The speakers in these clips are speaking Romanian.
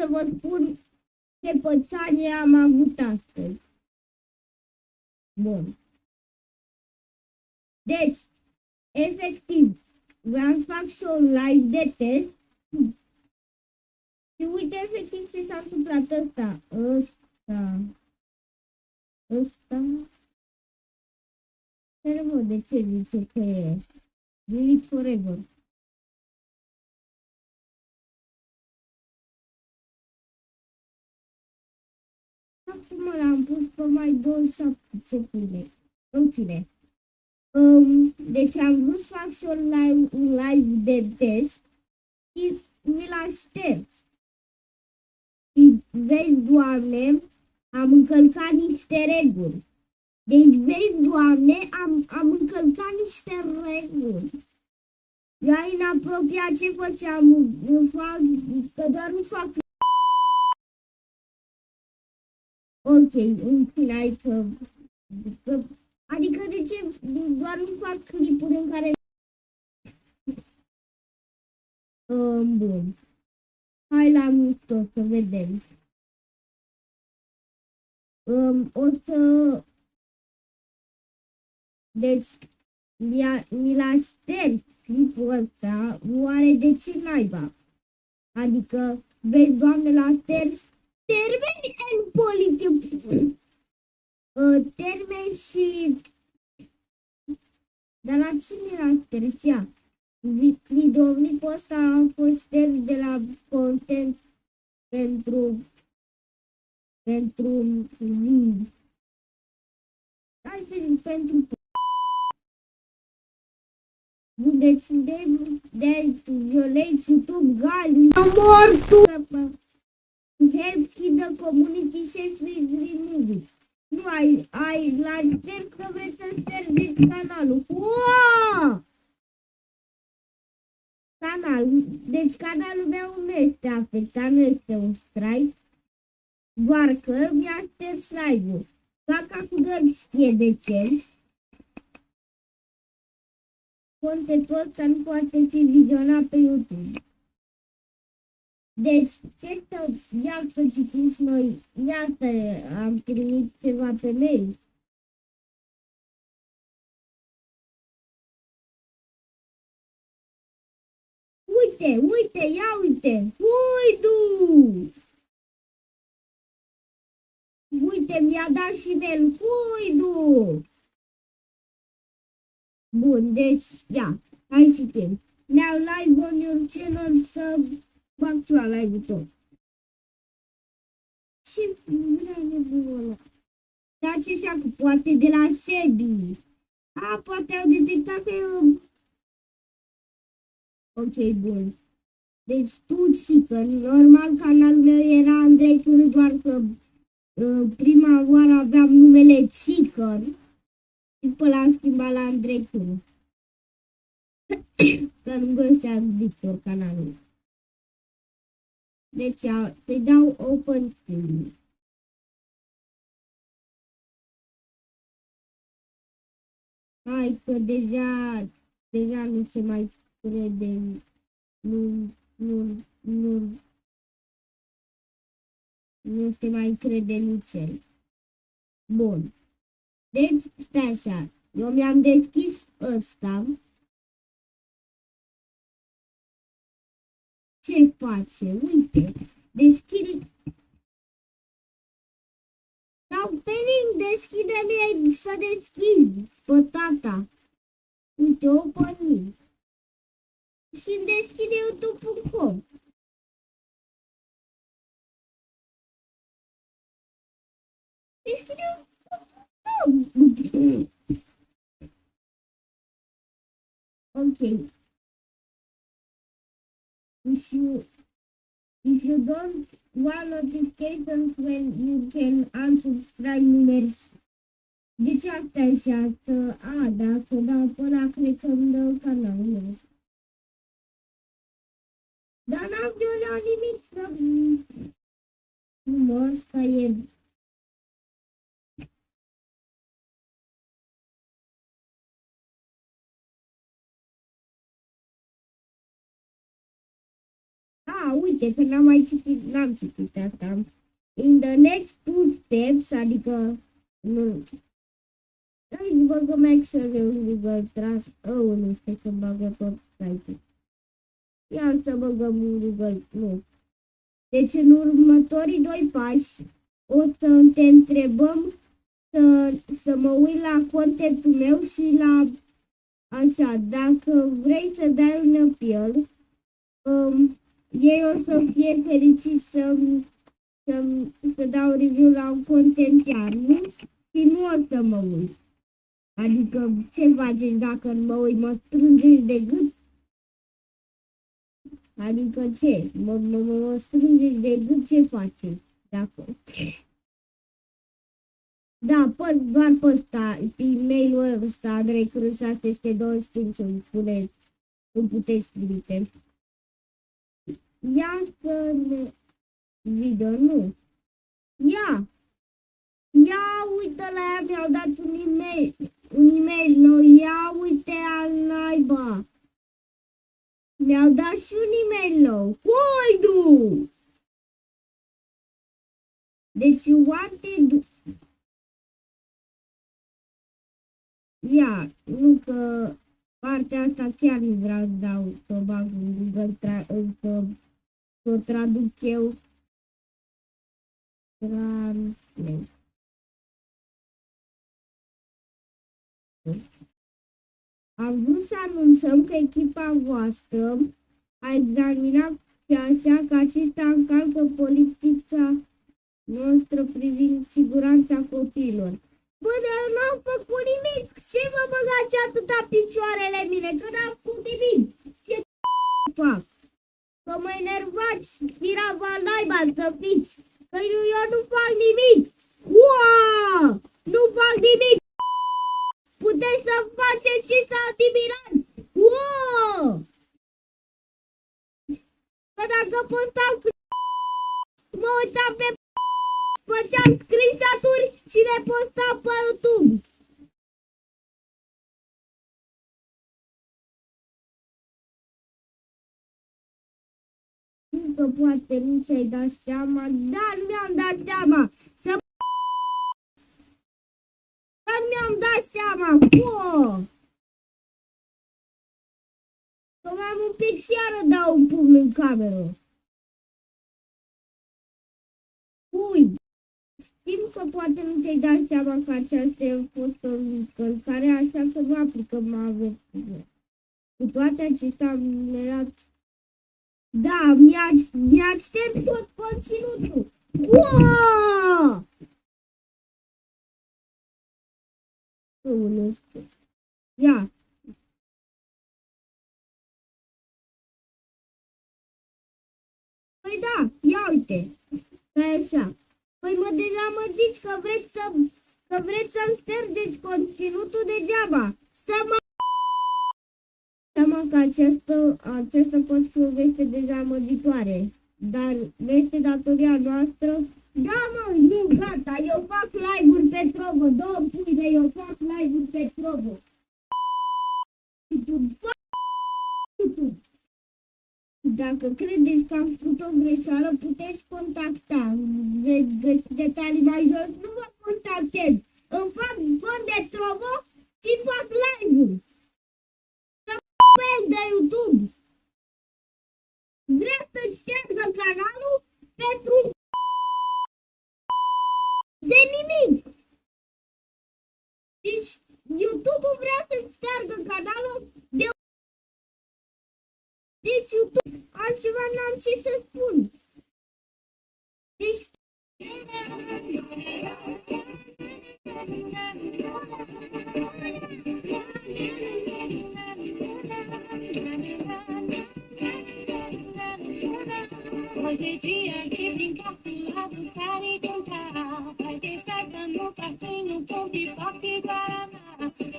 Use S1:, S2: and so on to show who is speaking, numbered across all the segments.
S1: să vă spun ce pățanie am avut astăzi. Bun. Deci, efectiv, vreau să fac și un live de test. Și uite efectiv ce s-a întâmplat ăsta. Servă, de ce zice că e delete forever? Acum l-am pus pe mai 27 ce pune. În fine. Deci am vrut să fac și un live de test și mi l-a șters. Și vezi, Doamne, am încălcat niște reguli. Deci, vezi, Doamne, am încălcat niște reguli. Eu inapropiat ce făceam, că doar nu fac. Ok, în fine, adică de ce doar nu fac clipuri în care... Bun. Hai la mișto să vedem. O să... Deci, mi l-a șters clipul ăsta, oare de ce naiba? Adică, vezi, Doamne, l-a șters termeni în politică. Termeni și... Dar la cine l-a șters ea? Videoclipul ăsta a fost șters de la content pentru zi. Hai să zic pentru... Deci de violate YouTube gali. Amor tu! Help kid the community safely remove it. Nu ai la șters că vreți să ștergeți canalul. Wow! Deci canalul meu nu este afectat, nu este un strike, doar că mi-a șters live-ul. Dacă acum știe de ce, contentul ăsta nu poate fi vizionat pe YouTube. Deci, ce să citiți noi? Iată, am primit ceva pe mail. Uite, ia uite! Huidu! Uite, mi-a dat și mail. Huidu! Bun, deci, ia, hai să citim. Now live on your channel să fac ceva live-ul tot. Ce vrea nebunul ăla? Da, ce așa, poate de la Sebi. Poate au detectat că eu... Ok, bun. Deci tu, că normal canalul meu era Andrei Căru, doar că prima oară aveam numele Chicken și după l-am schimbat la Andrei Căru. Că nu găsea Victor canalul. Deci să-i dau open to. Hai că deja nu se mai crede. Nu se mai crede nici el. Bun. Deci, stai așa. Eu mi-am deschis ăsta. Ce face? Uite. Deschide. Dau pe link. Deschide-mi să deschizi. Pe tata. Uite, open link. Și-mi deschide youtube.com. Deschide youtube.com. Ok. If you don't want notifications when you can unsubscribe numerous. Deci asta e așa, dacă dau pe ăla, cred că îmi dă canalul meu. Dar n-am violat nimic să... Nu, ăsta e... Uite, că n-am citit asta. In the next two steps, adică, nu, aici băgăm Excel-ul, Google Trans, nu știu că bagă tot site-ul. Ia să băgăm Google, nu. Deci în următorii 2 pași o să te întrebăm să mă uit la contentul meu și la așa, dacă vrei să dai un appeal, ei o să fie fericiți să dau review la un content chiar, nu? Și nu o să mă uit. Adică ce faceți dacă mă uit, mă strângeți de gât? Adică ce? Mă strângeți de gât, ce faceți? Dacă... Da, doar pe ăsta, e-mailul ăsta, Andrei Cruz 625, îmi puteți trimite. Ia să ne... Video, nu. Ia, uite la ea, mi-au dat un e-mail nou, ia uite al naiba. Mi-au dat și un e-mail nou. Coidu! Deci, wanted... Ia, nu că partea asta chiar nu vreau să dau, să o bag în Google, să o traduc eu. Translate. Am vrut să anunțăm că echipa voastră a examinat și așa că acesta încalcă politica noastră privind siguranța copiilor. Bă, dar n-am făcut nimic! Ce vă băgați atâta picioarele mine? Că n-am făcut nimic! Ce fac? Că mă enervați, firava naiba să fiți! Că eu nu fac nimic! Uaa! Nu fac nimic! Puteți să faceți și să admirați! Uaa! Că dacă postam mă uitam pe făceam screenshot-uri și le postam pe YouTube. Că poate nu ți-ai dat seama, dar mi-am dat seama. Dar mi-am dat seama. Că m-am un pic și iară dau un pumn în cameră. Ui. Știm că poate nu ți-ai dat seama că aceasta a fost o încălcare, așa că nu aplicăm avertizare. Cu toate acestea am erat... Da, mi-ați șters tot conținutul. Uaaaa! Ia. Păi da, ia uite. Stai așa. Păi mă dezamăgiți că vreți să-mi ștergeți conținutul degeaba. Seama că aceasta poate fi o veste dezamăgitoare, dar este datoria noastră. Da, mă, nu, gata, eu fac live-uri pe Trovo, 2 puine, eu fac live-uri pe Trovo. Dacă credeți că am făcut o greșeală, puteți contacta. Veți găsi detalii mai jos, nu vă contactez. Îmi fac cont de Trovo și fac live-uri de YouTube. Vrea să-ți ștergă canalul pentru de nimic. Deci YouTube-ul vrea să-ți ștergă canalul de... Deci YouTube, altceva n-am ce să spun. Deci...
S2: Hoje é dia de brincar, pular, dançar e cantar. Vai ter festa no parquinho com pipoca e guaraná.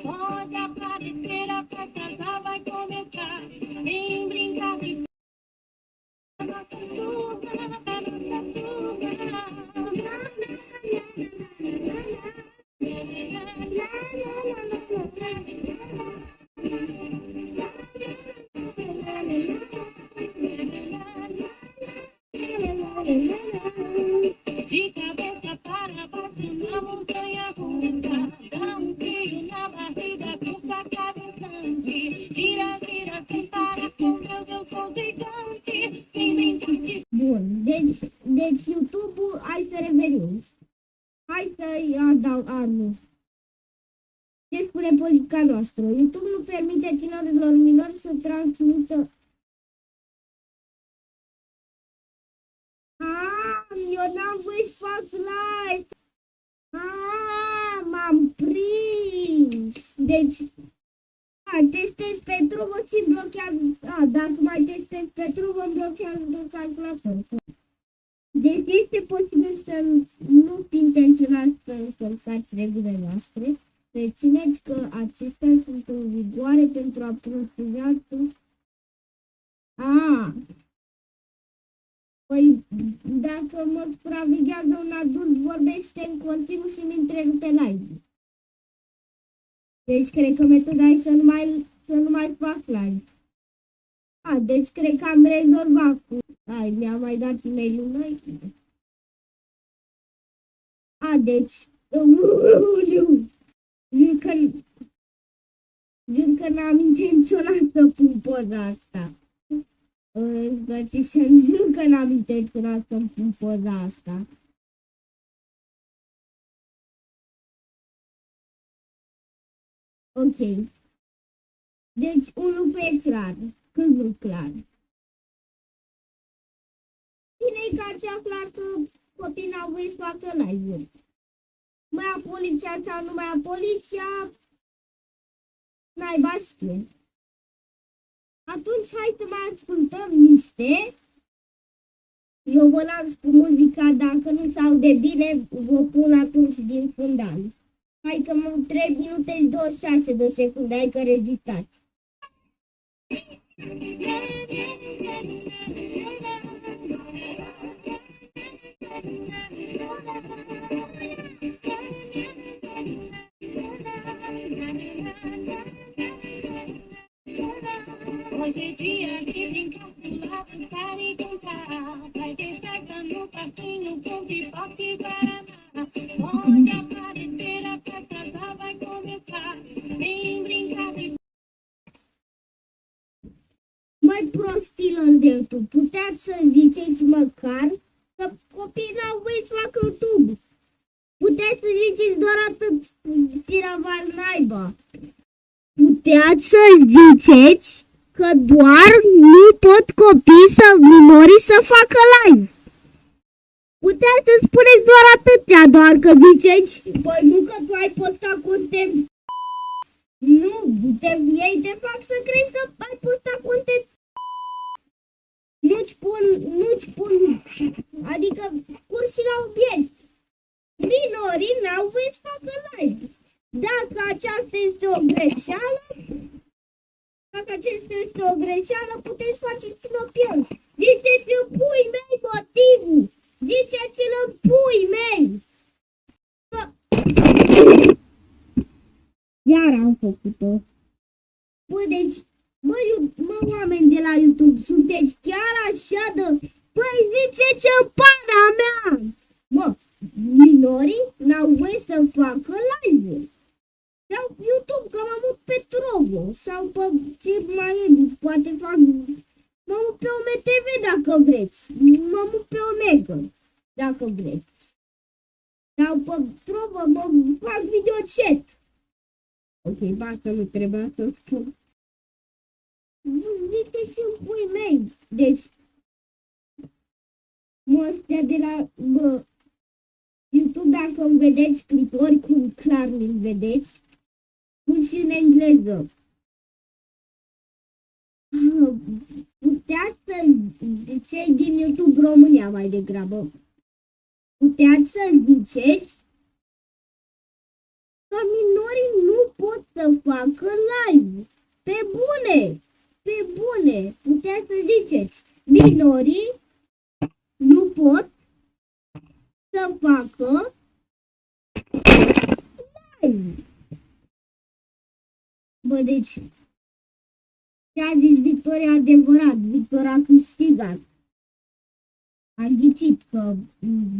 S2: Pode aparecer, a festa já vai começar. Vem brincar de nossa turma, nossa turma. De cabeça para baixo, na montanha russa. Dá um frio na barriga, puta cabeçante. Gira, gira, sem parar, com Deus eu sou gigante. Vem brincar de...
S1: Bun, deci YouTube-ul, hai să revenim. Hai să-i nu. Ce spune politica noastră? YouTube nu permite tinerilor minori să transmită... Eu n-am voie să fac live! M-am prins! Deci, testez pe trubă și blochează... dacă mai testez pe trubă, îmi blochează calculatorul. Deci este posibil să nu fi intenționat să încălcați regulile noastre. Rețineți că acestea sunt în vigoare pentru a proteja tot. Păi, dacă mă supraveghează un adult, vorbește în continuu și mi întrerupe live. Deci cred că metoda e să nu mai fac live. Deci cred că am rezolvat cu... mi-a mai dat e-mail-ul noi. Deci... Jur că n-am intenționat să pun poza asta. Să-mi jur că n-am intenționat să-mi pun poza asta. Ok. Deci, un lucru e clar. Cât nu clar. Bine e că ați aflat că copiii n-au voie să facă live-uri. Mai a poliția sau nu mai a poliția, naiba știe. Atunci hai să mai ascultăm niște. Eu vă las cu muzica, dacă nu se aude bine, vă pun atunci din fundal. Hai că mă 3 minute și 26 de secunde, hai că rezistați.
S2: Hoje é dia de brincar, pular, dançar e cantar. Vai ter festa no parquinho com pipoca e guaraná. Pode aparecer, a festa já vai começar. Vem brincar de...
S1: Mai prostilor de YouTube, puteți să ziceți măcar că copiii n-au voie să facă YouTube. Puteți să ziceți doar atât, firaval naiba. Puteți să ziceți că doar nu pot copii minorii să facă live. Puteți să spuneți doar atâtea, doar că ziceți, păi nu că tu ai postat content. Nu, ei te fac să crezi că ai postat content. Nu-ți pun, adică scurs și la obiect. Minorii n-au voie să facă live. Dacă aceasta este o greșeală, puteți faceți-l pe el. Ziceți-l pui mei motivul. Ziceți-l pui mei. Iar am făcut-o. Bă, deci, mă, oameni de la YouTube, sunteți chiar așa de... Păi ziceți-l pana mea. Mă, minorii n-au voie să facă live-uri. Sau YouTube, că mă mut pe Trovo, sau pe ce mai e, poate fac, mă mut pe OMTV dacă vreți, mă mut pe Omega dacă vreți, sau pe Trovo, mă fac videochat. Ok, basta, nu trebuia să spun. Ziceți-mi pui mei, deci, astea de la YouTube, dacă îmi vedeți clipuri, cum clar îmi vedeți, pun și în engleză. Puteați să, cei din YouTube România mai degrabă, puteați să ziceți că minorii nu pot să facă live. Pe bune! Pe bune! Puteați să ziceți, minorii nu pot să facă live. Bă, deci, ce a zis Victoria adevărat, Victoria a câștigat. Am ghicit că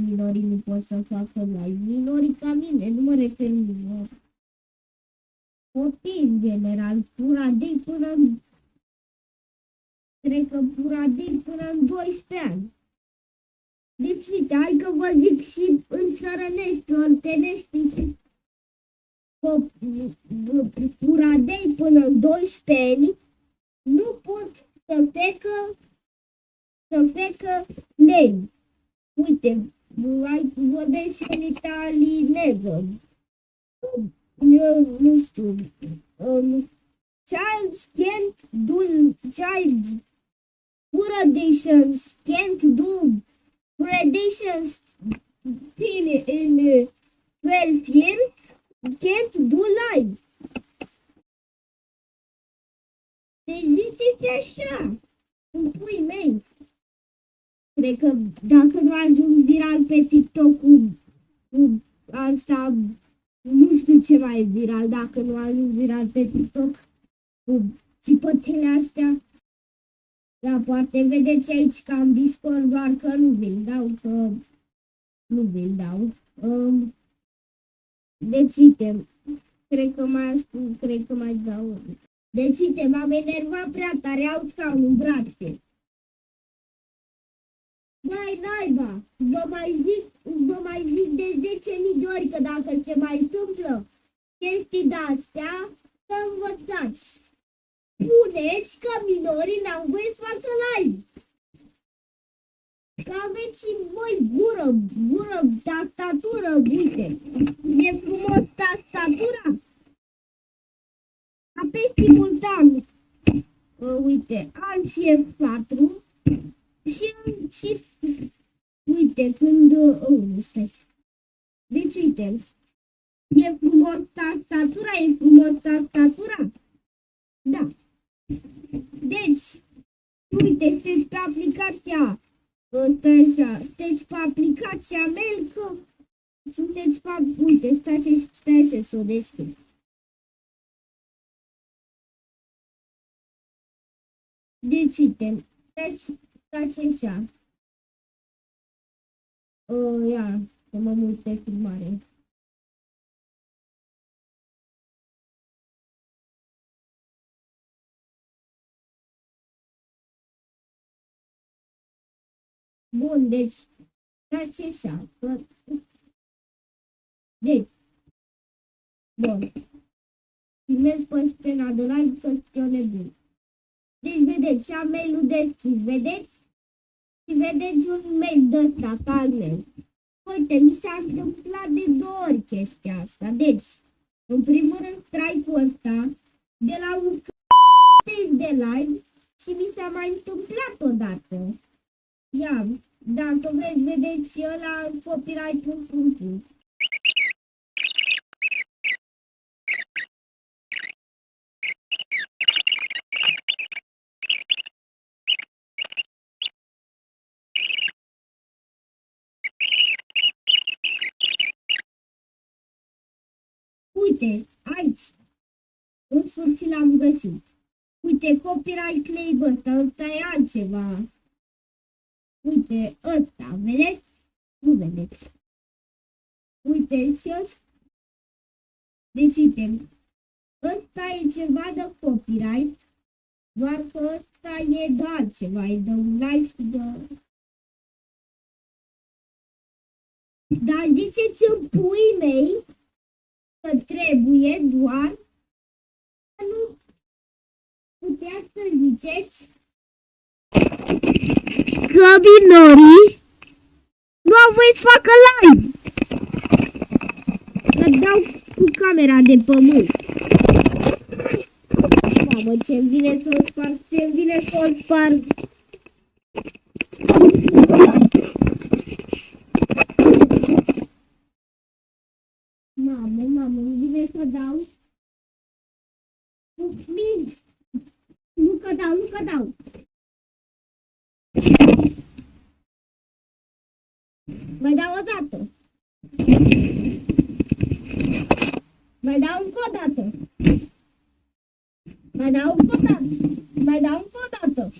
S1: minorii nu pot să facă live. Minorii ca mine, nu mă refer minor. Copii în general, puradei până în... Cred că puradei până în 12 ani. Deci, uite, hai că vă zic și în țărănești, oltenești și puradei până în 12 ani nu pot să fecă lei. Uite, vorbesc și în italineză. Eu nu știu. Child's predations can't do predations in 12 years can't do live. Deci ziceți așa, în pui mei. Cred că dacă nu ajung viral pe TikTok cu asta, nu știu ce mai e viral, dacă nu ajung viral pe TikTok cu cipățele astea. Da, poate vedeți aici că am Discord, doar că nu vi-l dau, deci uite, cred că mai dau. Deci uite, m-am enervat prea tare, auzi scaunul în brațe. Dai naiba, vă mai zic de 10.000 de ori că dacă se mai întâmplă chestii de-astea, să învățați. Spuneți că minorii n-au voie să facă live. Că aveți și voi gură, tastatură, uite. E frumos tastatura? Apeși simultan. Uite, Alt și F4 și uite, când... stai. Deci, uite, e frumos tastatura? Da. Deci, uite, sunteți pe aplicația, sunteți pe aplicația mail, că sunteți pe, uite, stai să o deschid. Deci, uite, stați așa. Ia, să mă mut pe filmare. Bun, deci, stați așa. Deci, bun. Filmez pe scena de live că sunt eu nebun. Deci, vedeți, am mail-ul deschis, vedeți? Și vedeți un mail de-ăsta, ca al meu. Uite, mi s-a întâmplat de 2 ori chestia asta. Deci, în primul rând, strike-ul ăsta, de la un test de live și mi s-a mai întâmplat odată. Ia, dacă vreți, vedeți și ăla copyright.ru. Uite, aici, în sfârșit l-am găsit. Uite, copyright claim ăsta e altceva. Uite, ăsta, vedeți? Nu vedeți. Uite, și ăsta. Deci, uite, ăsta e ceva de copyright, doar că ăsta e de altceva, e de un live și de... Dar ziceți în puii mei că trebuie doar să nu puteați să ziceți că minorii nu au voie să facă live. Că dau cu camera de pământ. Mamă, ce-mi vine să o sparg, Mamă, îmi vine să dau. Nu că dau. Mai dau o dată. Mai dau încă o dată.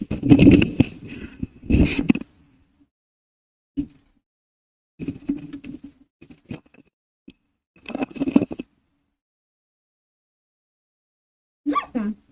S1: Pa!